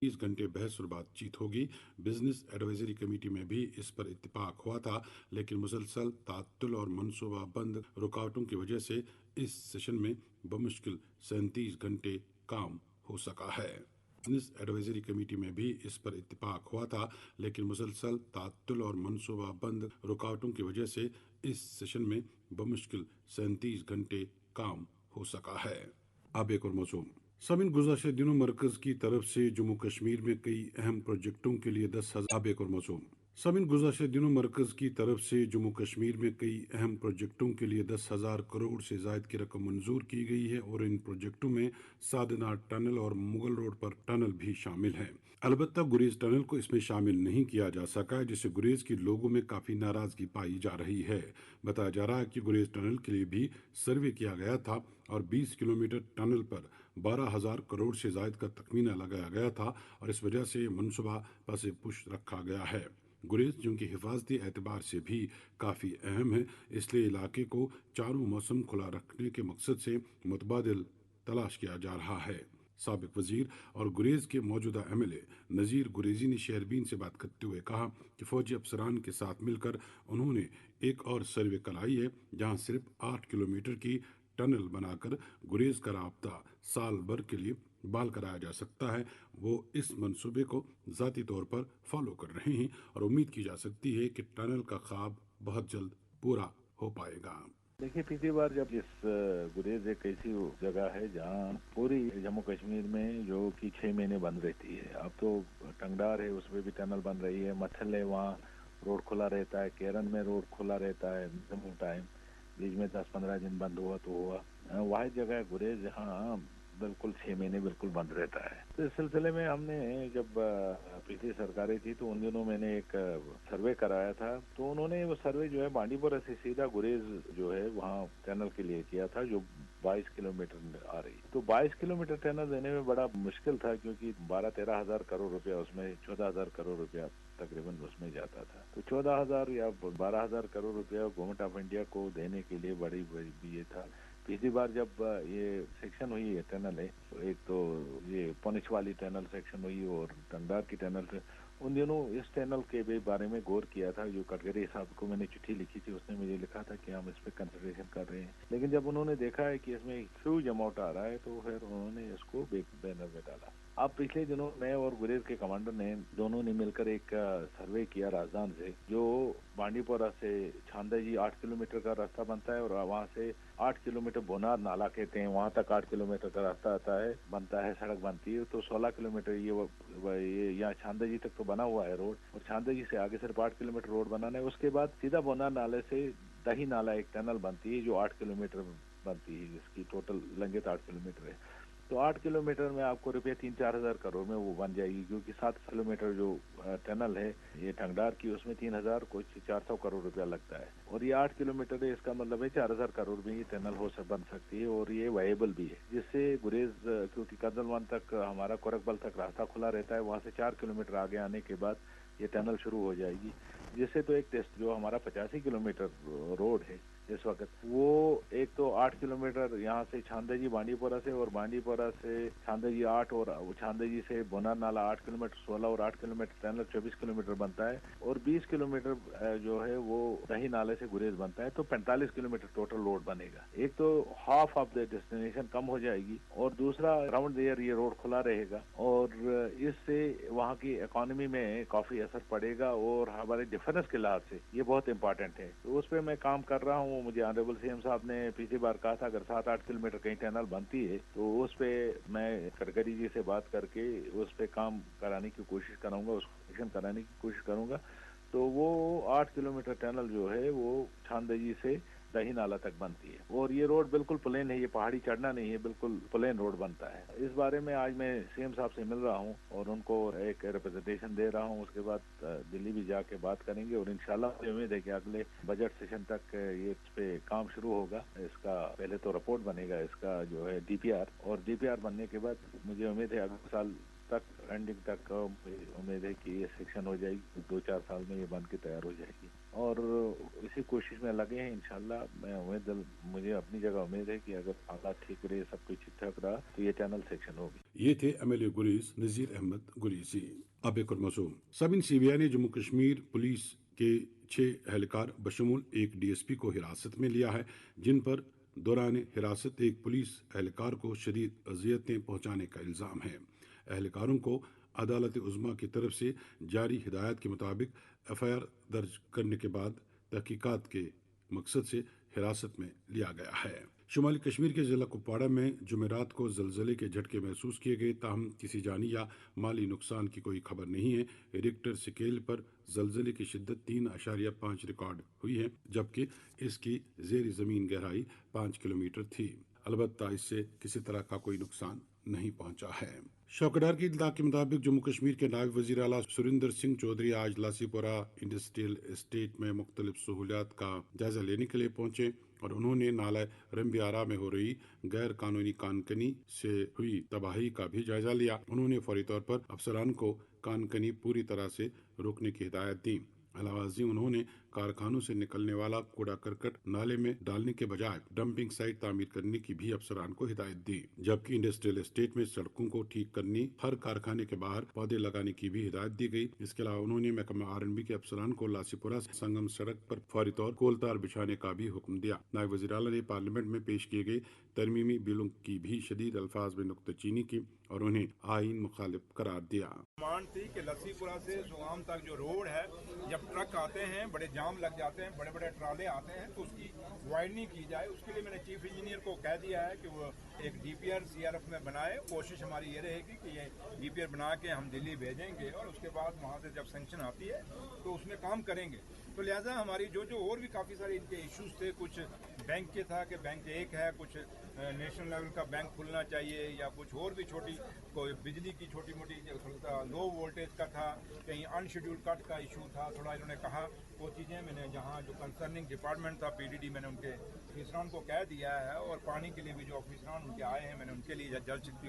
30 घंटे बहस और बातचीत होगी। बिजनेस एडवाइजरी कमेटी में भी इस पर इत्तेफाक हुआ था, लेकिन मुसलसल तात्तुल और मनसूबा बंद रुकावटों की वजह से इस सेशन में बमुश्किल 37 घंटे काम हो सका है। बिजनेस एडवाइजरी कमेटी में भी इस पर इत्तेफाक हुआ था, लेकिन मुसलसल तात्तुल और मनसूबा बंद रुकावटों की वजह से इस सेशन में बमुश्किल 37 घंटे काम हो सका है। अब एक और मौजूद समिन गुज़श्ता दिनों मरकज़ की तरफ से जम्मू कश्मीर में कई अहम प्रोजेक्टों के लिए 10,000 अब एक और मौजूद समिन गुज़श्ता दिनों मरकज़ की तरफ से जम्मू कश्मीर में कई अहम प्रोजेक्टों के लिए 10,000 करोड़ से ज़ायद की रकम मंजूर की गई है और इन प्रोजेक्टों में सादना टनल और मुगल रोड पर टनल भी शामिल है। अलबत्ता गुरेज टनल को इसमें शामिल नहीं किया जा सका है, जिससे गुरेज के लोगों में काफ़ी नाराज़गी पाई जा रही है। बताया जा रहा है कि गुरेज टनल के लिए भी सर्वे किया गया था और 20 किलोमीटर टनल पर 12,000 करोड़ से ज़ायद का तखमीना लगाया गया था और इस वजह से मनसूबा पसे पुश रखा गया है। गुरेज जो कि हिफाजती एतबार से भी काफ़ी अहम है, इसलिए इलाके को चारों मौसम खुला रखने के मकसद से मुतबादिल तलाश किया जा रहा है। साबिक वजीर और गुरेज के मौजूदा एमएलए नज़ीर गुरेजी ने शेरबीन से बात करते हुए कहा कि फौजी अफसरान के साथ मिलकर उन्होंने एक और सर्वे कराई है, जहां सिर्फ 8 किलोमीटर की टनल बनाकर गुरेज का राब्ता साल भर के लिए बहाल कराया जा सकता है। वो इस मंसूबे को ज़ाती तौर पर फॉलो कर रहे हैं और उम्मीद की जा सकती है कि टनल का ख्वाब बहुत जल्द पूरा हो पाएगा। देखिए, पिछली बार जब इस गुरेज एक ऐसी जगह है जहाँ पूरी जम्मू कश्मीर में जो कि 6 महीने बंद रहती है। अब तो टंगडार है, उसमें भी टनल बन रही है। मत्थल है, वहाँ रोड खुला रहता है। केरन में रोड खुला रहता है मैक्सिमम टाइम। बीच में 10-15 दिन बंद हुआ तो हुआ। वह जगह है गुरेज जहाँ बिल्कुल 6 महीने बिल्कुल बंद रहता है। तो इस सिलसिले में हमने जब पिछली सरकारें थी तो उन दिनों मैंने एक सर्वे कराया था। तो उन्होंने वो सर्वे जो है बांडीपुरा से सीधा गुरेज जो है वहाँ टनल के लिए किया था, जो 22 किलोमीटर आ रही। तो 22 किलोमीटर टनल देने में बड़ा मुश्किल था, क्योंकि 12-13 हजार करोड़ रुपया, उसमें 14,000 करोड़ रुपया तकरीबन उसमें जाता था। तो 14,000 या 12,000 करोड़ रुपया गवर्नमेंट ऑफ इंडिया को देने के लिए बड़ी ये था। पिछली बार जब ये सेक्शन हुई है टनल है, तो एक तो ये पुंछ वाली टनल सेक्शन हुई और टंगडार की टनल से, उन दिनों इस टनल के भी बारे में गौर किया था। जो कटगरी साहब को मैंने चिट्ठी लिखी थी, उसने मुझे लिखा था कि हम इस पर कंसिडरेशन कर रहे हैं। लेकिन जब उन्होंने देखा है कि इसमें ह्यूज अमाउंट आ रहा है, तो फिर उन्होंने इसको बैनर में डाला। अब पिछले दिनों मैं और गुरेज के कमांडर ने दोनों ने मिलकर एक सर्वे किया राजधान से, जो बांडीपोरा से छांदा जी 8 किलोमीटर का रास्ता बनता है और वहाँ से 8 किलोमीटर बोनार नाला कहते हैं, वहाँ तक 8 किलोमीटर का रास्ता आता है, बनता है, सड़क बनती है। तो 16 किलोमीटर ये यहाँ छांदा जी तक तो बना हुआ है रोड, और छांदा जी से आगे सिर्फ 8 किलोमीटर रोड बनाना है। उसके बाद सीधा बोनार नाले से दही नाला एक टनल बनती है, जो 8 किलोमीटर बनती है, जिसकी टोटल लंगेत 8 किलोमीटर है। तो 8 किलोमीटर में आपको रुपये 3-4 हजार करोड़ में वो बन जाएगी, क्योंकि 7 किलोमीटर जो टनल है ये ठंगडार की, उसमें 3,000 कुछ 400 करोड़ रुपया लगता है। और ये 8 किलोमीटर है, इसका मतलब है 4,000 करोड़ में ये टनल बन सकती है, और ये वायबल भी है। जिससे गुरेज, क्योंकि कदलवान तक हमारा कोरकबल तक रास्ता खुला रहता है, वहाँ से 4 किलोमीटर आगे आने के बाद ये टनल शुरू हो जाएगी। जिससे तो एक टेस्ट जो हमारा 85 किलोमीटर रोड है इस वक्त, वो एक तो 8 किलोमीटर यहाँ से छांदेजी बांडीपोरा से, और बांडीपोरा से छांदेजी 8, और छांदेजी से बोनार नाला 8 किलोमीटर 16, और 8 किलोमीटर टनल 24 किलोमीटर बनता है, और 20 किलोमीटर जो है वो दही नाले से गुरेज बनता है। तो 45 किलोमीटर टोटल रोड बनेगा। एक तो हाफ ऑफ द डेस्टिनेशन कम हो जाएगी, और दूसरा राउंड देयर ये रोड खुला रहेगा, और इससे वहाँ की इकोनॉमी में काफी असर पड़ेगा, और हमारे डिफेंस के लिहाज से ये बहुत इंपॉर्टेंट है। तो उस पर मैं काम कर रहा हूँ। मुझे ऑनरेबल सीएम साहब ने पिछली बार कहा था अगर 7-8 किलोमीटर कहीं टनल बनती है तो उस पे मैं गडकरी जी से बात करके उस पे काम कराने की कोशिश करूंगा, उसको एक्शन कराने की कोशिश करूंगा। तो वो 8 किलोमीटर टनल जो है वो छांदजी से दही नाला तक बनती है, और ये रोड बिल्कुल प्लेन है, ये पहाड़ी चढ़ना नहीं है, बिल्कुल प्लेन रोड बनता है। इस बारे में आज मैं सीएम साहब से मिल रहा हूँ और उनको एक रिप्रेजेंटेशन दे रहा हूँ। उसके बाद दिल्ली भी जाके बात करेंगे, और इंशाल्लाह मुझे उम्मीद है कि अगले बजट सेशन तक ये इस पे काम शुरू होगा। इसका पहले तो रिपोर्ट बनेगा, इसका जो है डीपीआर, और डीपीआर बनने के बाद मुझे उम्मीद है अगले साल तक एंडिंग तक उम्मीद है कि ये सेक्शन हो जाएगी, 2-4 साल में ये बन के तैयार हो जाएगी और इसी कोशिश में लगे हैं इंशाल्लाह। मैं मुझे अपनी जगह उम्मीद है कि अगर हालात ठीक रहे, सब कुछ ठीक ठाक रहा तो ये टनल सेक्शन होगी। ये थे MLA गुरेज नजीर अहमद गुरेजी। अब एक और मौजूद, सब इन CBI ने जम्मू कश्मीर पुलिस के 6 एहलकार बशमूल एक DSP को हिरासत में लिया है, जिन पर दौरान हिरासत एक पुलिस एहलकार को शदीद अजियतें पहुंचाने का इल्ज़ाम है। एहलकारों को अदालत उज़्मा की तरफ से जारी हिदायत के मुताबिक FIR दर्ज करने के बाद तहकीकात के मकसद से हिरासत में लिया गया है। शुमाली कश्मीर के ज़िला कुपवाड़ा में जुमेरात को ज़लज़ले के झटके महसूस किए गए, ताहम किसी जानी या माली नुकसान की कोई खबर नहीं है। रिक्टर स्केल पर ज़लज़ले की शिद्दत 3.5 रिकॉर्ड हुई है, जबकि इसकी ज़ेर ज़मीन गहराई 5 किलोमीटर थी। अलबत्ता इससे किसी तरह का कोई नुकसान नहीं पहुंचा है। शौकतदार की इत्तला के मुताबिक जम्मू कश्मीर के नायब वज़ीर आला सुरिंदर सिंह चौधरी आज लासीपुरा इंडस्ट्रियल एस्टेट में मुख्तलिफ सहूलियात का जायजा लेने के लिए पहुंचे और उन्होंने नाला रंबियारा में हो रही गैर कानूनी कानकनी से हुई तबाही का भी जायजा लिया। उन्होंने फौरी तौर पर अफसरान को कानकनी पूरी तरह से रोकने की हिदायत दी। अलावाजी उन्होंने कारखानों से निकलने वाला कूड़ा करकट नाले में डालने के बजाय डंपिंग साइट तामीर करने की भी अफसरान को हिदायत दी, जबकि इंडस्ट्रियल एस्टेट में सड़कों को ठीक करने, हर कारखाने के बाहर पौधे लगाने की भी हिदायत दी गई। इसके अलावा उन्होंने महकमा R&B के अफसरान को लासीपुरा संगम सड़क पर फौरी तौर कोलतार बिछाने का भी हुक्म दिया। नायब वज़ीर आला ने पार्लियामेंट में पेश किए गए तरमीमी बिलों की भी शदीद अल्फाज में नुक्ताचीनी की और उन्हें आईन मुखालिफ करार दिया। मांग थी कि लस्सीपुरा से सुगाम तक जो रोड है, जब ट्रक आते हैं बड़े जाम लग जाते हैं, बड़े बड़े ट्राले आते हैं, तो उसकी वाइडनिंग की जाए। उसके लिए मैंने चीफ इंजीनियर को कह दिया है कि वो एक DPR CRF में बनाए। कोशिश हमारी ये रहेगी कि ये DPR बना के हम दिल्ली भेजेंगे और उसके बाद वहाँ से जब सैंक्शन आती है तो उसमें काम करेंगे। तो लिहाजा हमारी जो और भी काफ़ी सारे इनके इश्यूज थे, कुछ बैंक के था कि बैंक एक है, कुछ नेशनल लेवल का बैंक खुलना चाहिए, या कुछ और भी छोटी कोई बिजली की छोटी मोटी लो वोल्टेज का था, कहीं अनशेड्यूल्ड कट का इशू था, थोड़ा इन्होंने कहा वो चीज़ें मैंने जहाँ जो कंसर्निंग डिपार्टमेंट था PDD मैंने उनके ऑफिसरान को कह दिया है, और पानी के लिए भी जो ऑफिसरान उनके आए हैं मैंने उनके लिए जल शक्ति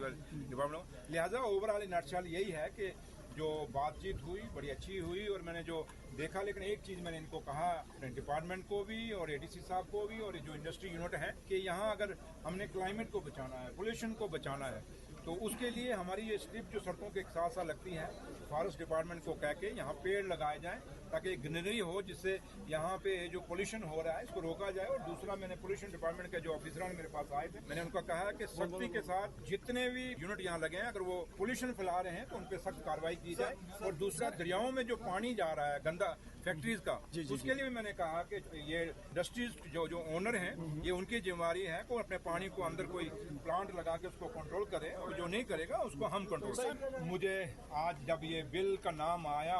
डिपार्टमेंट। लिहाजा ओवरऑल नटशल यही है कि जो बातचीत हुई बड़ी अच्छी हुई और मैंने जो देखा, लेकिन एक चीज़ मैंने इनको कहा डिपार्टमेंट को भी और ADC साहब को भी और जो इंडस्ट्री यूनिट है कि यहाँ अगर हमने क्लाइमेट को बचाना है, पोल्यूशन को बचाना है, तो उसके लिए हमारी ये स्ट्रिप जो सड़कों के साथ साथ लगती हैं, फॉरेस्ट डिपार्टमेंट को कह के यहाँ पेड़ लगाए जाएं ताकि ग्रीनरी हो, जिससे यहाँ पे जो पोल्यूशन हो रहा है इसको रोका जाए। और दूसरा, मैंने पोल्यूशन डिपार्टमेंट के जो ऑफिसर मेरे पास आए थे, मैंने उनको कहा कि सख्ती के साथ जितने भी यूनिट यहाँ लगे हैं, अगर वो पोल्यूशन फैला रहे हैं तो उन पर सख्त कार्रवाई की जाए। और दूसरा, दरियाओं में जो पानी जा रहा है गंदा फैक्ट्रीज का, उसके लिए भी मैंने कहा कि ये इंडस्ट्रीज जो ओनर हैं, ये उनकी जिम्मेदारी है कि अपने पानी को अंदर कोई प्लांट लगा के उसको कंट्रोल करे, और जो नहीं करेगा उसको हम कंट्रोल करें। मुझे आज जब ये बिल का नाम आया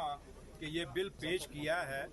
कि ये बिल पेश किया है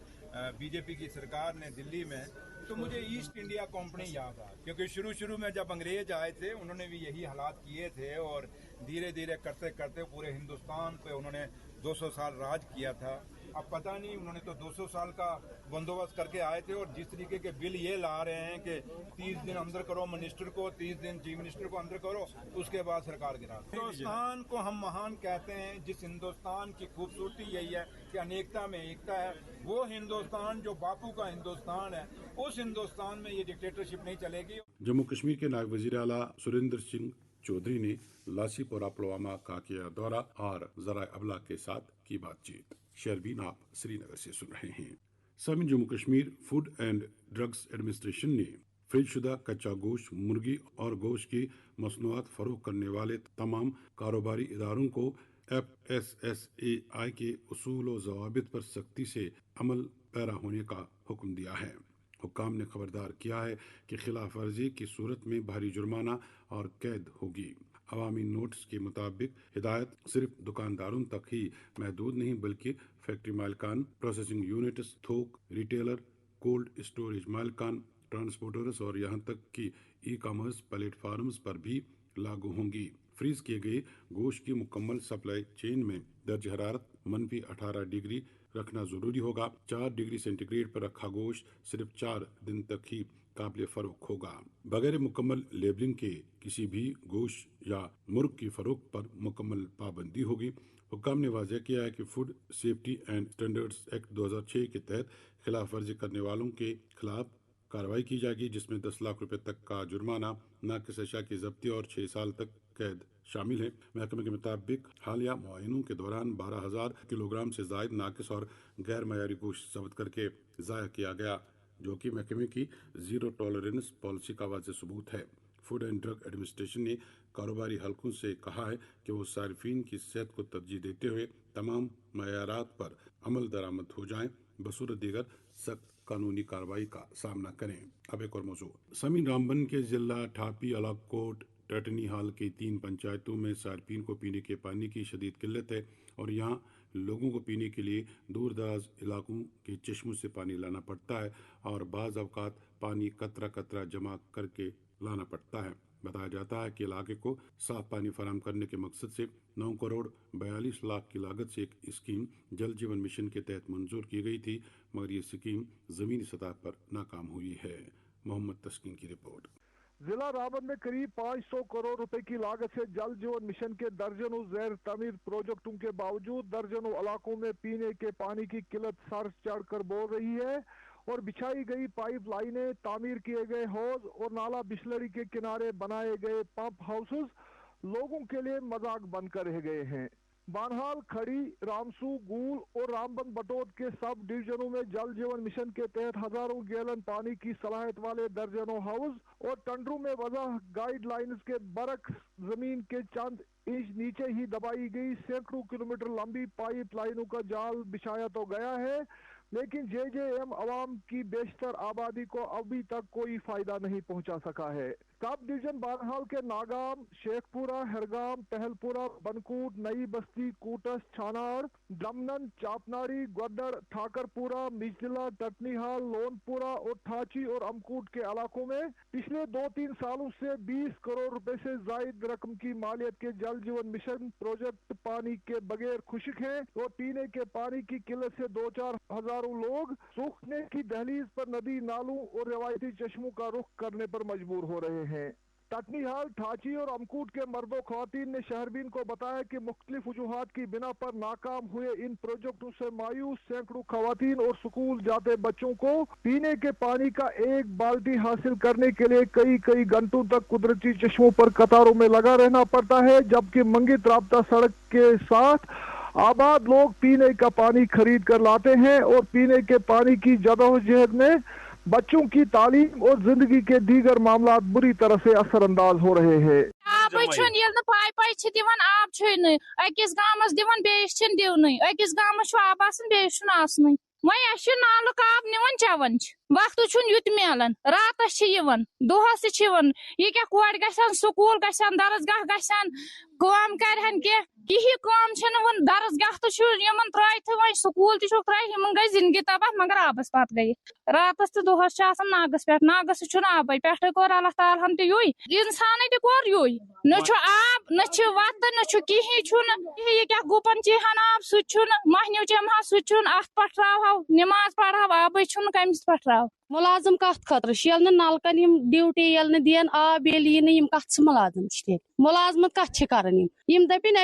BJP की सरकार ने दिल्ली में, तो मुझे ईस्ट इंडिया कंपनी याद आ, क्योंकि शुरू में जब अंग्रेज आए थे उन्होंने भी यही हालात किए थे, और धीरे धीरे करते करते पूरे हिंदुस्तान पे उन्होंने 200 साल राज किया था। अब पता नहीं, उन्होंने तो 200 साल का बंदोबस्त करके आए थे, और जिस तरीके के बिल ये ला रहे हैं कि 30 दिन अंदर करो मिनिस्टर को, 30 दिन चीफ मिनिस्टर को अंदर करो, उसके बाद सरकार गिरा। हिंदुस्तान को हम महान कहते हैं, जिस हिंदुस्तान की खूबसूरती यही है कि अनेकता में एकता है। वो हिंदुस्तान जो बापू का हिंदुस्तान है, उस हिंदुस्तान में ये डिक्टेटरशिप नहीं चलेगी। जम्मू कश्मीर के नायब वज़ीर आला सुरिंदर सिंह चौधरी ने लासीपुरा पुलवामा का किया दौरा और ज़राए अबला के साथ की बातचीत। शर्बीन आप श्रीनगर से सुन रहे हैं। समी Jammu Kashmir food and drugs administration ने फ्रीज शुदा कच्चा गोश्त, मुर्गी और गोश्त की मसनूआत फरोख्त करने वाले तमाम कारोबारी इदारों को FSSAI के उसूल व ज़वाबित पर सख्ती से अमल पैरा होने का हुक्म दिया है। हुक्काम ने खबरदार किया है कि खिलाफ वर्जी की सूरत में भारी जुर्माना और कैद होगी। अवामी नोट्स के मुताबिक हिदायत सिर्फ दुकानदारों तक ही महदूद नहीं, बल्कि फैक्ट्री मालिकान, प्रोसेसिंग यूनिट्स, थोक रिटेलर, कोल्ड स्टोरेज मालिकान, ट्रांसपोर्टर्स और यहाँ तक कि ई-कॉमर्स प्लेटफार्म्स पर भी लागू होंगी। फ्रीज किए गए गोश्त की मुकम्मल सप्लाई चेन में दर्ज हरारत -18 डिग्री रखना जरूरी होगा। 4 डिग्री सेंटीग्रेड पर रखा गोश्त सिर्फ 4 दिन तक ही काबिल फरोख्त होगा। बगैर मुकम्मल लेबलिंग के किसी भी गोश्त या मुर्ग की फरोख्त पर मुकम्मल पाबंदी होगी। हुक्काम ने वाज़ेह किया है कि food safety and standards act 2006 के तहत खिलाफ वर्जी करने वालों के खिलाफ कार्रवाई की जाएगी, जिसमें 10 लाख रुपए तक का जुर्माना, नाकिस अशिया की जब्ती और 6 साल तक कैद शामिल है। महकमे के मुताबिक हालिया मुआयनों के दौरान 12,000 किलोग्राम से जायद नाकिस और गैर मयारी गोश्त जब्त करके ज़ाया किया गया, जो कि महकमे की जीरो टॉलरेंस पॉलिसी का वाज़ेह सबूत है। फूड एंड ड्रग एडमिनिस्ट्रेशन ने कारोबारी हलकों से कहा है कि वो सार्फिन की सेहत को तरजीह देते हुए तमाम मयारात पर अमल दरामद हो जाएं, बसूरत दीगर सख्त कानूनी कार्रवाई का सामना करें। अब एक और मौजू, समीन रामबन के जिला ठापी, अलाकोट, टटनी हाल की 3 पंचायतों में सार्फिन को पीने के पानी की शदीद किल्लत है और यहाँ लोगों को पीने के लिए दूर दराज इलाकों के चश्मों से पानी लाना पड़ता है और बाज़ अवकात पानी कतरा कतरा जमा करके लाना पड़ता है। बताया जाता है कि इलाके को साफ पानी फराहम करने के मकसद से 9 करोड़ 42 लाख की लागत से एक स्कीम जल जीवन मिशन के तहत मंजूर की गई थी, मगर ये स्कीम ज़मीनी सतह पर नाकाम हुई है। मोहम्मद तस्कीन की रिपोर्ट। जिला रावत में करीब 500 करोड़ रुपए की लागत से जल जीवन मिशन के दर्जनों जैर तमीर प्रोजेक्टों के बावजूद दर्जनों इलाकों में पीने के पानी की किल्लत सर चढ़कर बोल रही है और बिछाई गई पाइप लाइनें, तामीर किए गए हौज और नाला बिस्लरी के किनारे बनाए गए पंप हाउसेस लोगों के लिए मजाक बनकर रह गए हैं। बानहाल, खड़ी, रामसू, गूल और रामबन बटोत के सब डिवीजनों में जल जीवन मिशन के तहत हजारों गैलन पानी की सलाहियत वाले दर्जनों हाउस और टंडरों में वजह गाइडलाइंस के बरक्स जमीन के चंद इंच नीचे ही दबाई गई सैकड़ों किलोमीटर लंबी पाइप लाइनों का जाल बिछाया तो गया है, लेकिन जेजेएम अवाम की बेशतर आबादी को अभी तक कोई फायदा नहीं पहुंचा सका है। सब डिवीजन बानहाल के नागाम, शेखपुरा, हरगाम, टहलपुरा, बनकूट, नई बस्ती, कूटस, छानाड़, दमनन, चापनाड़ी, ग्वदड़, ठाकरपुरा, मिजला, टटनीहाल, लोनपुरा और ठाची और अमकूट के इलाकों में पिछले 2-3 सालों से 20 करोड़ रुपए से जायद रकम की मालियत के जल जीवन मिशन प्रोजेक्ट पानी के बगैर खुश्क है और पीने के पानी की किल्लत से 2-4 हजारों लोग सूखने की दहलीज पर नदी नालों और रवायती चश्मों का रुख करने पर मजबूर हो रहे हैं। टटनीहाल, ठाची और अमकूट के मर्दों खवातीन ने शहरबीन को बताया कि मुख्तलिफ वजूहात की बिना पर नाकाम हुए इन प्रोजेक्टों से मायूस सैकड़ों खवातीन और स्कूल जाते बच्चों को पीने के पानी का एक बाल्टी हासिल करने के लिए कई घंटों तक कुदरती चश्मों पर कतारों में लगा रहना पड़ता है, जबकि मंगित राब्ता सड़क के साथ आबाद लोग पीने का पानी खरीद कर लाते हैं और पीने के पानी की जदोजहद में बच्चों की तालीम और जिंदगी के दीगर मामला बुरी तरह से असरअंदाज हो रहे हैं। अकिस गामस दिवन बेस दिवन अकिस गामस आब बेस आसन वह नालुक आब निवन चवन वक्त युत मिलान रातस दोहस यह क्या कोर गन स्कूल गन दरसगाह गन कम करहन कहीं कम वन दरसगाह तो त्रत वो स्कूल त्रत गई जिंदगी तबाह मगर आबस पत गई रातस तो दोहस नागस पे नागस आब पे कोर अल्लाह ताला तु इंसान तोर यू न आब न वत न कहीं यह क्या गुपन चीहन आब सह महन्यू चमहा सह अत पठाव नमाज पढ़ाव आब कमिस पठाव मुलाजिम कत खतर यल नलकन ड्यूटी यल दिन आब ये कत मुलाजिम मुलाजमत कत कर दपिन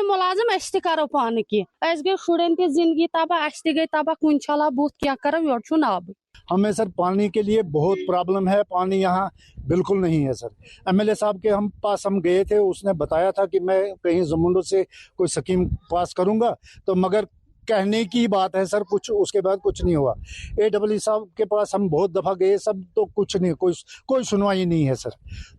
मुलाजिम अस करो पान कह गई शुरन ती जिंदगी तबाह अस गई तबाह कुन छला बुत क्या करो योर आब। हमें सर पानी के लिए बहुत प्रॉब्लम है, पानी यहाँ बिल्कुल नहीं है सर। एमएलए साहब के पास हम गए थे, उसने बताया था कि मैं कहीं जमुंडो से कोई स्कीम पास करूँगा, तो मगर कहने की बात है सर, कुछ उसके बाद कुछ नहीं हुआ। AEE साहब के पास हम बहुत दफ़ा गए सब, तो कुछ नहीं, कोई सुनवाई नहीं है सर।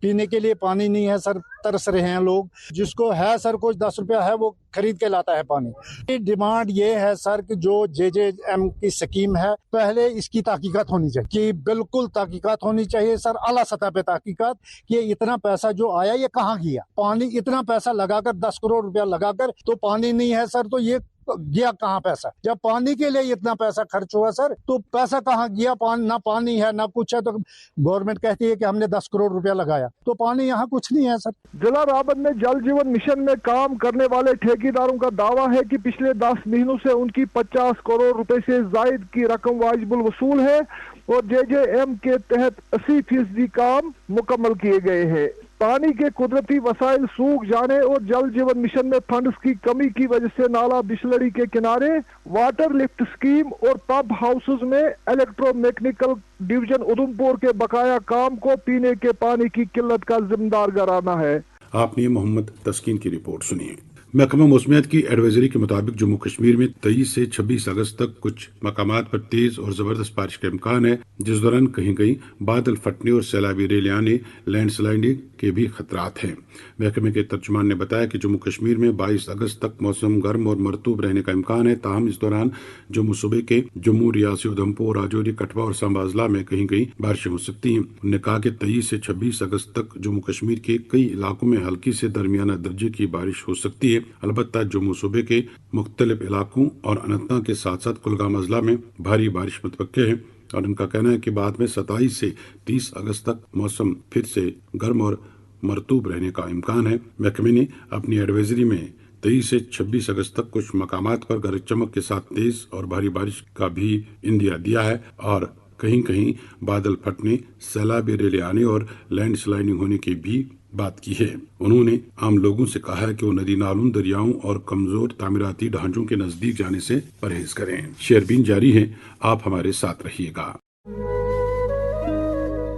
पीने के लिए पानी नहीं है सर, तरस रहे हैं लोग। जिसको है सर कुछ 10 रुपया है वो खरीद के लाता है पानी। डिमांड ये है सर कि जो JJM की स्कीम है पहले इसकी तहकीकात होनी चाहिए, कि बिल्कुल तहकीकात होनी चाहिए सर, आला सतह पे तहकीकात कि इतना पैसा जो आया ये कहाँ गया। पानी इतना पैसा लगाकर 10 करोड़ रुपया लगाकर तो पानी नहीं है सर, तो ये गया कहाँ पैसा? जब पानी के लिए इतना पैसा खर्च हुआ सर, तो पैसा कहाँ गया? ना पानी है ना कुछ है, तो गवर्नमेंट कहती है कि हमने 10 करोड़ रुपया लगाया, तो पानी यहाँ कुछ नहीं है सर। जिला रावत में जल जीवन मिशन में काम करने वाले ठेकेदारों का दावा है कि पिछले 10 महीनों से उनकी 50 करोड़ रुपए से जायद की रकम वाजिबुल वसूल है और JJM के तहत 80% काम मुकम्मल किए गए हैं। पानी के कुदरती वसाइल सूख जाने और जल जीवन मिशन में फंड्स की कमी की वजह से नाला बिस्लरी के किनारे, वाटर लिफ्ट स्कीम और पंप हाउसेज में इलेक्ट्रोमैकेनिकल डिवीजन उधमपुर के बकाया काम को पीने के पानी की किल्लत का जिम्मेदार कराना है। आपने मोहम्मद तस्कीन की रिपोर्ट सुनी। महकमा मौसमियात की एडवाइजरी के मुताबिक जम्मू कश्मीर में 23 से 26 अगस्त तक कुछ मकामात पर तेज और जबरदस्त बारिश का इम्कान है, जिस दौरान कहीं कहीं बादल फटने और सैलाबी रेले आने, लैंडस्लाइडिंग के भी खतरात हैं। महकमे के तर्जुमान ने बताया कि जम्मू कश्मीर में 22 अगस्त तक मौसम गर्म और मरतूब रहने का इम्कान है। ताहम इस दौरान जम्मू सूबे के जम्मू, रियासी, उधमपुर, राजौरी, कठुआ और सांबा अजला में कहीं कहीं बारिशें हो सकती हैं। उन्होंने कहा कि 23 से 26 अगस्त तक जम्मू कश्मीर के कई इलाकों में हल्की से दरमियाना दर्जे की बारिश हो सकती है। अलबत्ता जम्मू सूबे के मुख्तलिफ इलाकों और अनंतनाग के साथ साथ कुलगाम अजला में भारी बारिश मुतवक्के है और उनका कहना है कि बाद में 27 से 30 अगस्त तक मौसम फिर से गर्म और मरतूब रहने का इम्कान है। महकमे ने अपनी एडवाइजरी में 23 से 26 अगस्त तक कुछ मकामात पर गरज चमक के साथ तेज और भारी बारिश का भी इंदिया दिया है और कहीं कहीं बादल फटने, सैलाबी रेले आने और लैंडस्लाइडिंग होने की भी बात की है। उन्होंने आम लोगों से कहा है कि वो नदी नालों, दरियाओं और कमजोर तामीराती ढांचों के नजदीक जाने से परहेज करें। शेयरबीन जारी है, आप हमारे साथ रहिएगा।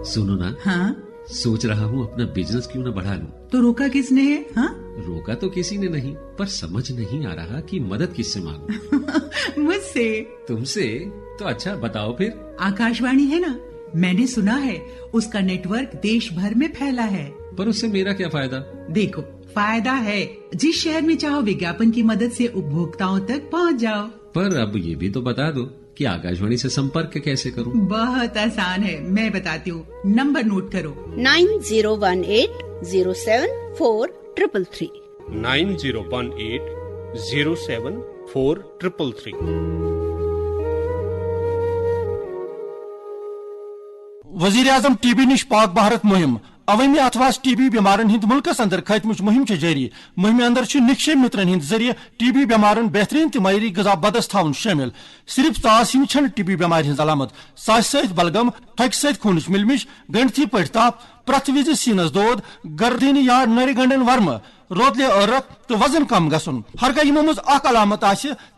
सुनो ना, हाँ? सोच रहा हूँ अपना बिजनेस क्यों न बढ़ा लूं। तो रोका किसने है? हाँ? रोका तो किसी ने नहीं, पर समझ नहीं आ रहा कि मदद किससे मांगूं। मुझसे? तुमसे? तो अच्छा बताओ फिर। आकाशवाणी है ना, मैंने सुना है उसका नेटवर्क देश भर में फैला है। पर उससे मेरा क्या फायदा? देखो, फायदा है। जिस शहर में चाहो विज्ञापन की मदद से उपभोक्ताओं तक पहुंच जाओ। पर अब ये भी तो बता दो कि आकाशवाणी से संपर्क कैसे करूं? बहुत आसान है, मैं बताती हूँ। नंबर नोट करो, 9018074333। 9018074333। वजीर आजम टीबी निश पाक भारत मुहिम अवमी अथवास टीबी बीमारन हिंद मुल्कस अंदर खतमच मुहिम जारी। मुहिम अंदर निक्षय मित्रन हिंद जरिए टीबी बीमारन बेहतरीन तिमारी गजा बदस थावन शामिल। सिर्फ तास छन टीबी बीमार हिंद अलामत, सास सत बलगम, थक सत खूनच मिलमिश, गंडथी पट ताप, प्रथ विज सीनस दोद, गर्दन या नरि गंडन वर्म, रोतले औरत तो वजन कम गसन। हर यमो मज अलामत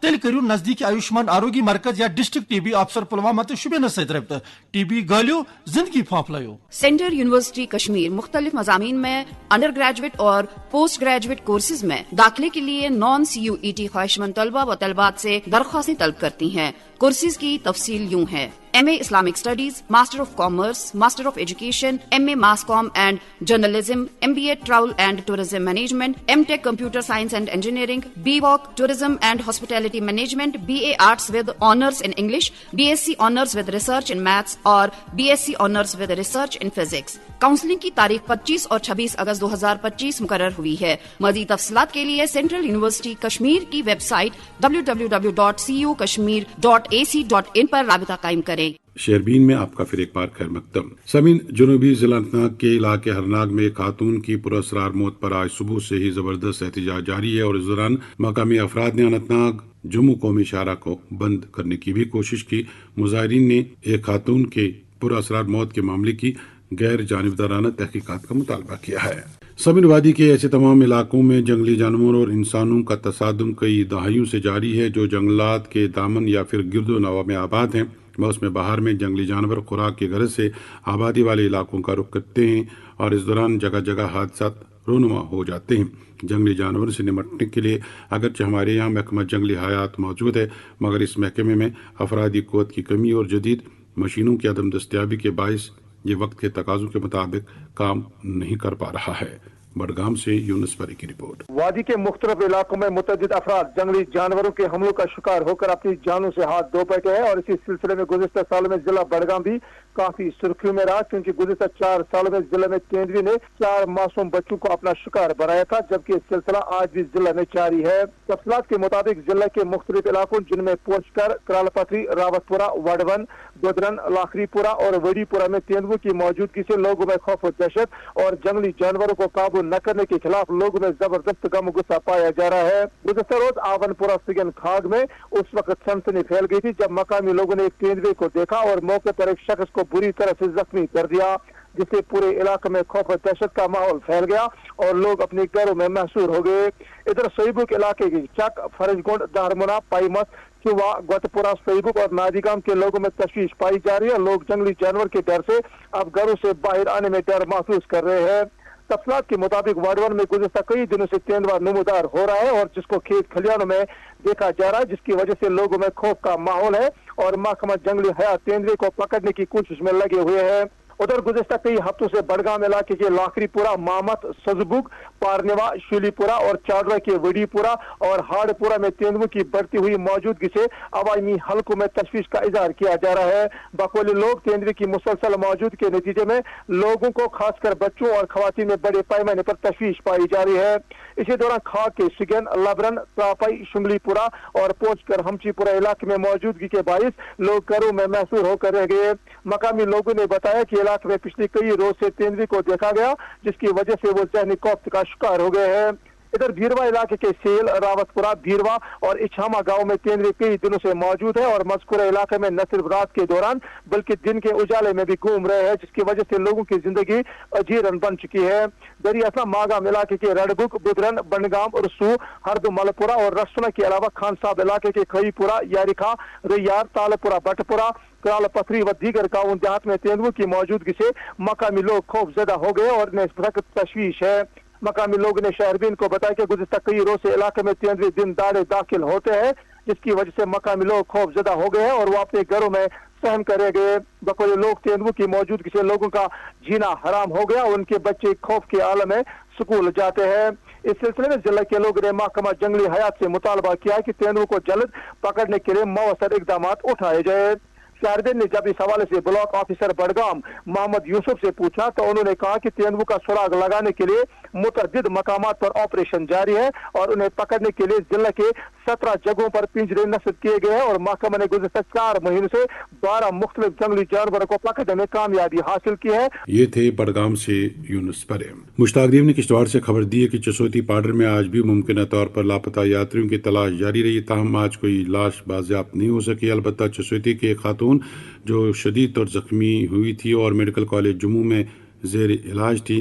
तेल करू नजदीक आयुष्मान आरोग्य मरकज या डिस्ट्रिक्ट टीबी अफसर पुलवामा तो शुबेन सत रब्त। टीबी गालियो जिंदगी फाफलायो। सेंट्रल यूनिवर्सिटी कश्मीर मुख्तलिफ मज़ामीन में अंडर ग्रेजुएट और पोस्ट ग्रेजुएट कोर्सेज में दाखिले के लिए नॉन CUET ख्वाहिशमंद तलबा व तलबात से दरख्वास्तें तलब करती हैं। कोर्सेज की तफसील यूं है: MA Islamic studies, master of commerce, master of education, MA mass com and journalism, MBA travel and tourism management, MTech computer science and engineering, BWOC tourism and hospitality management, BA arts with honours in English, BSc honours with research in maths और BSc honours with research in physics. Counselling की तारीख 25 और 26 अगस्त 2025 मुकर्रर हुई है। मज़ीद तफसीलात के लिए सेंट्रल यूनिवर्सिटी कश्मीर की वेबसाइट www.cukashmir.ac.in पर राबिता कायम करें। शेरबीन में आपका फिर एक बार खैर मकदम। समीन, जनूबी जिला अनंतनाग के इलाके हरनाग में खातून की पुरअसरार मौत पर आज सुबह से ही जबरदस्त एहतजाज जारी है और इस दौरान मकामी अफराद ने अनंतनाग जम्मू कौमी शाहरा को बंद करने की भी कोशिश की। मुजाहिरीन ने एक खातून के पुरअसरार मौत के मामले की गैर जानिबदाराना तहकीकात का मुतालबा किया है। समीन वादी के ऐसे तमाम इलाकों में जंगली जानवरों और इंसानों का तसादुम कई दहाइयों से जारी है जो जंगलात के दामन या फिर गिरदो नवा में आबाद हैं। मौसम बहार में जंगली जानवर खुराक की गरज से आबादी वाले इलाकों का रुख करते हैं और इस दौरान जगह जगह हादसा रोनुमा हो जाते हैं। जंगली जानवरों से निपटने के लिए अगरचे हमारे यहाँ महकमा जंगली हयात मौजूद है, मगर इस महकमे में अफरादी क़ुव्वत की कमी और जदीद मशीनों की अदम दस्तियाबी के बायस ये वक्त के तकाज़ों के मुताबिक काम नहीं कर पा रहा है। बडगाम से यूनुस परी की रिपोर्ट। वादी के मुख्तलिफ इलाकों में मुतअद्दिद अफराद जंगली जानवरों के हमलों का शिकार होकर अपनी जानों से हाथ धो बैठे हैं और इसी सिलसिले में गुज़िश्ता सालों में जिला बडगाम भी काफी सुर्खियों में रहा, क्योंकि गुज़िश्ता 4 सालों में जिले में तेंदुए ने 4 मासूम बच्चों को अपना शिकार बनाया था, जबकि ये सिलसिला आज भी जिले में जारी है। तफसीलात के मुताबिक जिले के मुख्तलिफ इलाकों जिनमें पोचकर, करालपथरी, रावतपुरा, वडवन, बुदरन, लाखरीपुरा और वड़ीपुरा में तेंदुओं की मौजूदगी से लोगों में खौफ और दहशत और जंगली जानवरों को काबू न करने के खिलाफ लोगों में जबरदस्त गम गुस्सा पाया जा रहा है। गुज़िश्ता रोज आवनपुरा सिगन खाग में उस वक्त सनसनी फैल गई थी जब मकामी लोगों ने एक तेंदुए को देखा और मौके पर एक शख्स को बुरी तरह से जख्मी कर दिया, जिससे पूरे इलाके में खौफ और दहशत का माहौल फैल गया और लोग अपने घरों में महसूर हो गए। इधर सोईबुक इलाके की चक, फरजगुंड, दारमुना, पाईमत, चुवा, गटपुरा, सोईबुक और नादिगाम के लोगों में तशवीश पाई जा रही है। लोग जंगली जानवर के डर से अब घरों से बाहर आने में डर महसूस कर रहे हैं। तफसीलात के मुताबिक वाडवन में गुज़िश्ता कई दिनों से तेंदुआ नमूदार हो रहा है और जिसको खेत खलियानों में देखा जा रहा है, जिसकी वजह से लोगों में खौफ का माहौल है और महकमा जंगली हयात तेंदुए को पकड़ने की कोशिश में लगे हुए हैं। उधर गुज़िश्ता कई हफ्तों से बडगाम इलाके के लाखरीपुरा, मामत, सजबुग, पारनेवा, शुलीपुरा और चाडरा के वड़ीपुरा और हाड़पुरा में तेंदुओं की बढ़ती हुई मौजूदगी से अवामी हलकों में तशवीश का इजहार किया जा रहा है। बकौली लोग तेंदुए की मुसलसल मौजूदगी के नतीजे में लोगों को खासकर बच्चों और खवातीन में बड़े पैमाने पर तशवीश पाई जा रही है। इसी दौरान खाग के सिगन, लबरन, तापई, शुमलीपुरा और पोचकर हमचीपुरा इलाके में मौजूदगी के बाइस लोग घरों में महसूर होकर रह गए। मकामी लोगों ने बताया कि इलाके में पिछले कई रोज से तेंदुए को देखा गया, जिसकी वजह से वो जहनी खौफ का शिकार हो गए हैं। इधर भीरवा इलाके के सेल, रावतपुरा, भीरवा और इछामा गांव में तेंदुए कई दिनों से मौजूद है और मज़कूरा इलाके में न सिर्फ रात के दौरान बल्कि दिन के उजाले में भी घूम रहे हैं, जिसकी वजह से लोगों की जिंदगी अजीरन बन चुकी है। दरियासा मागाम इलाके के रडबुक, बुदरन, बनगाम, रसू, हरदुमलपुरा और रसुना के अलावा खान साहब इलाके के खईपुरा, यारिखा, रैयार, तालपुरा, बटपुरा, कराल पथरी व दीगर गाँव देहात में तेंदुओं की मौजूदगी से मकामी लोग खौफजदा हो गए और इन्हें सख्त तशवीश है। मकामी लोगों ने शहरबीन को बताया कि गुज़िश्ता कई रोज से इलाके में तेंदुए दिन दाड़े दाखिल होते हैं, जिसकी वजह से मकामी लोग खौफजदा हो गए हैं और वो अपने घरों में सहम करे गए। बकौले लोग तेंदुओं की मौजूदगी से लोगों का जीना हराम हो गया, उनके बच्चे खौफ के आलम में स्कूल जाते हैं। इस सिलसिले में जिले के लोगों ने महकमा जंगली हयात से मुतालबा किया कि तेंदुओं को जल्द पकड़ने के लिए मौसर इकदाम उठाए जाए। शहरबीन ने जब इस हवाले से ब्लॉक ऑफिसर बडगाम मोहम्मद यूसुफ से पूछा तो उन्होंने कहा कि तेंदुओं का सुराग लगाने के लिए मुतअद्दिद मकामात पर ऑपरेशन जारी है और उन्हें पकड़ने के लिए जिले के 17 जगहों पर पिंजरे नस्ब किए गए हैं और महकमा ने गुज़िश्ता 4 महीनों से 12 मुख्तलिफ जंगली जानवरों को पकड़ने में कामयाबी हासिल की है। ये थे बडगाम से यूनुस परे। मुश्ताक देव ने किश्तवाड़ से खबर दी है कि चसोती पाडर में आज भी मुमकिन तौर पर लापता यात्रियों की तलाश जारी रही, ताहम आज कोई लाश बाजियाब नहीं हो सकी। अलबत्ता चसोती के खातून जो शदीद और जख्मी हुई थी और मेडिकल कॉलेज जम्मू में जेर इलाज थी,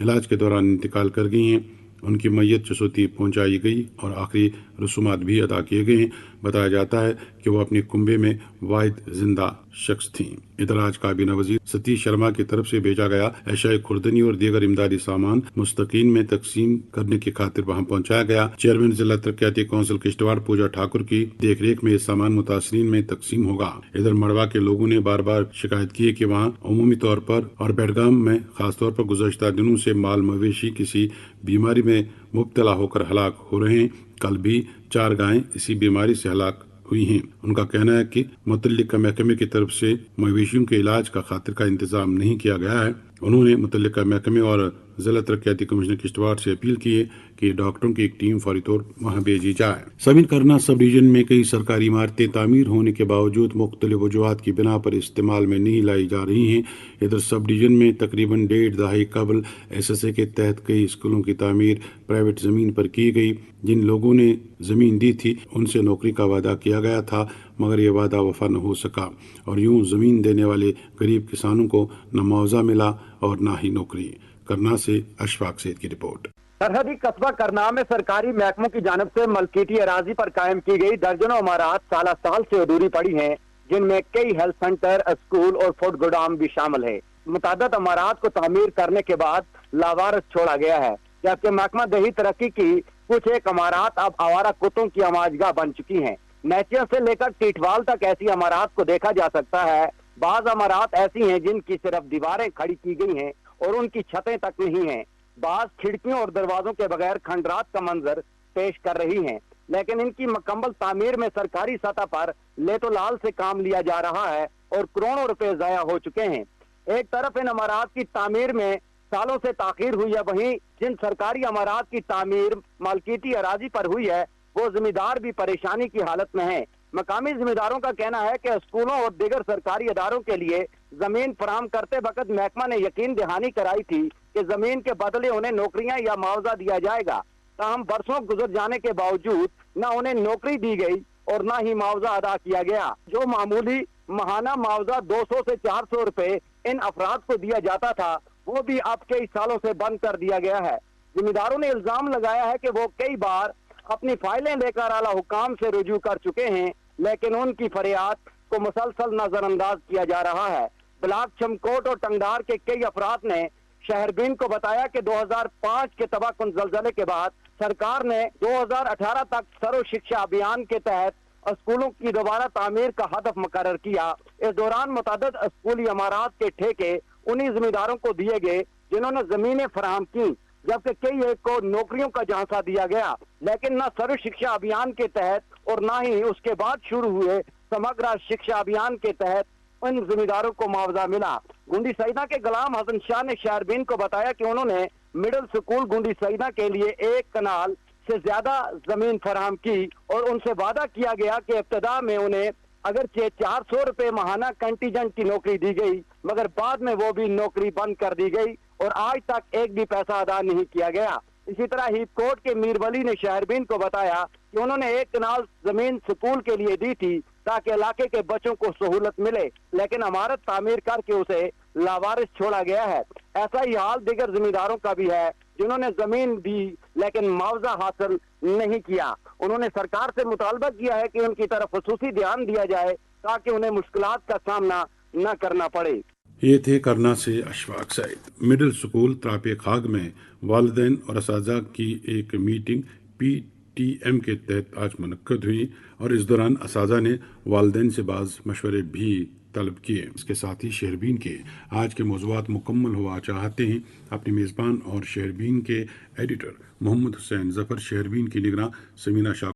इलाज के दौरान इंतकाल कर गई हैं। उनकी मैयत चसोती पहुंचाई गई और आखिरी रसूमात भी अदा किए गए हैं। बताया जाता है कि वो अपने कुंबे में वाहिद जिंदा शख्स थीं। इधर आज काबीना वजीर सतीश शर्मा की तरफ से भेजा गया एशियाई खुर्दनी और दीगर इमदादी सामान मुस्तकीन में तकसीम करने की खातिर वहां पहुंचाया गया। चेयरमैन जिला तरक्याती कौंसिल किश्तवाड़ पूजा ठाकुर की देखरेख में ये सामान मुतासरीन में तकसीम होगा। इधर मड़वा के लोगों ने बार बार शिकायत की है कि वहाँ अमूमी तौर पर और बेडगाम में खासतौर पर गुज़श्ता दिनों से माल मवेशी किसी बीमारी में मुब्तला होकर हलाक हो रहे हैं। कल भी 4 गायें इसी बीमारी से हलाक हुई हैं। उनका कहना है कि मुतल्लिका महकमे की तरफ से मवेशियों के इलाज का खातिर का इंतजाम नहीं किया गया है। उन्होंने मुतल्लिका महकमे और जिला तरक्याती कमिश्नर किश्तवाड़ से अपील की है कि डॉक्टरों की एक टीम फौरी तौर वहाँ भेजी जाए। समीन करना सब डिवीजन में कई सरकारी इमारतें तामीर होने के बावजूद मुख्तलिफ वजूहात की बिना पर इस्तेमाल में नहीं लाई जा रही हैं। इधर सब डिवीजन में तकरीबन 1.5 दहाई कबल SSA के तहत कई स्कूलों की तामीर प्राइवेट ज़मीन पर की गई। जिन लोगों ने ज़मीन दी थी उनसे नौकरी का वादा किया गया था, मगर ये वादा वफा न हो सका और यूं ज़मीन देने वाले गरीब किसानों को न मुआवजा मिला और न ही नौकरी। करना से अशफाक सैयद की रिपोर्ट। सरहदी कस्बा करना में सरकारी महकमों की जानिब से मलकीती अराजी पर कायम की गई दर्जनों इमारत साल से अधूरी पड़ी हैं, जिनमें कई हेल्थ सेंटर, स्कूल और फूड गोदाम भी शामिल है। मुतअद्दिद इमारत को तामीर करने के बाद लावारिस छोड़ा गया है, जबकि महकमा दही तरक्की की कुछ एक इमारत अब आवारा कुत्तों की आमाजगाह बन चुकी हैं। नेचिया से लेकर टीटवाल तक ऐसी इमारत को देखा जा सकता है। बाज इमारत ऐसी हैं जिनकी सिर्फ दीवारें खड़ी की गई हैं और उनकी छतें तक नहीं हैं। बाज खिड़कियों और दरवाजों के बगैर खंडरात का मंजर पेश कर रही हैं, लेकिन इनकी मुकम्मल तामीर में सरकारी सतह पर लेतो लाल से काम लिया जा रहा है اور کروڑوں روپے ضائع ہو چکے ہیں۔ ایک طرف ان عمارات کی تعمیر میں سالوں سے تاخیر ہوئی ہے، وہیں جن سرکاری عمارات کی تعمیر مالکیتی اراضی پر ہوئی ہے وہ زمیندار بھی پریشانی کی حالت میں ہیں۔ مقامی زمینداروں کا کہنا ہے کہ اسکولوں اور دیگر سرکاری اداروں کے لیے زمین فراہم کرتے وقت محکمہ نے یقین دہانی کرائی تھی کہ زمین کے بدلے انہیں نوکریاں یا معاوضہ دیا جائے گا، تاہم برسوں گزر جانے کے باوجود نہ انہیں نوکری دی گئی اور نہ ہی معاوضہ ادا کیا گیا۔ جو معمولی ماہانہ معاوضہ 200 سے 400 روپے ان افراد کو دیا جاتا تھا وہ بھی اب کئی سالوں سے بند کر دیا گیا ہے۔ زمینداروں نے الزام لگایا ہے کہ وہ کئی بار اپنی فائلیں لے کر اعلیٰ حکام سے رجوع کر چکے ہیں، لیکن ان کی فریاد کو مسلسل نظر انداز کیا جا رہا ہے۔ بلاک چمکوٹ اور ٹنگڈار کے کئی افراد نے شہربین کو بتایا کہ 2005 کے تباہ کن زلزلے کے بعد سرکار نے 2018 تک سرو شکشا ابھیان کے تحت اسکولوں کی دوبارہ تعمیر کا ہدف مقرر کیا۔ اس دوران متعدد اسکولی عمارات کے ٹھیکے انہی زمینداروں کو دیے گئے جنہوں نے زمینیں فراہم کی، جبکہ کئی ایک کو نوکریوں کا جھانسا دیا گیا، لیکن نہ سرو شکشا ابھیان کے تحت اور نہ ہی اس کے بعد شروع ہوئے سمگرا شکشا ابھیان کے تحت ان زمینداروں کو معاوضہ ملا۔ گنڈی سیدہ کے غلام حسن شاہ نے شہربین کو بتایا کہ انہوں نے مڈل سکول گنڈی سیدہ کے لیے 1 کنال سے زیادہ زمین فراہم کی اور ان سے وعدہ کیا گیا کہ ابتدا میں انہیں اگرچہ 400 روپے ماہانہ کنٹیجنٹ کی نوکری دی گئی، مگر بعد میں وہ بھی نوکری بند کر دی گئی اور آج تک ایک بھی پیسہ ادا نہیں کیا گیا۔ اسی طرح ہیپ کوٹ کے میر ولی نے شہربین کو بتایا کہ انہوں نے 1 کنال زمین سکول کے لیے دی تھی تاکہ علاقے کے بچوں کو سہولت ملے، لیکن عمارت تعمیر کر کے اسے لاوارث چھوڑا گیا ہے۔ ایسا ہی حال دیگر زمینداروں کا بھی ہے جنہوں نے زمین دی لیکن معاوضہ حاصل نہیں کیا۔ انہوں نے سرکار سے مطالبہ کیا ہے کہ ان کی طرف خصوصی دھیان دیا جائے تاکہ انہیں مشکلات کا سامنا نہ کرنا پڑے۔ یہ تھے کرنا سے اشفاق سعید۔ مڈل سکول تراپے خاگ میں والدین اور اساتذہ کی ایک میٹنگ PTM کے تحت آج منعقد ہوئی اور اس دوران اساتذہ نے والدین سے بعض مشورے بھی طلب کیے۔ اس کے ساتھ ہی شہربین کے آج کے موضوعات مکمل ہوا چاہتے ہیں۔ اپنی میزبان اور شہربین کے ایڈیٹر محمد حسین ظفر، شہربین کی نگراں سمینہ شاہ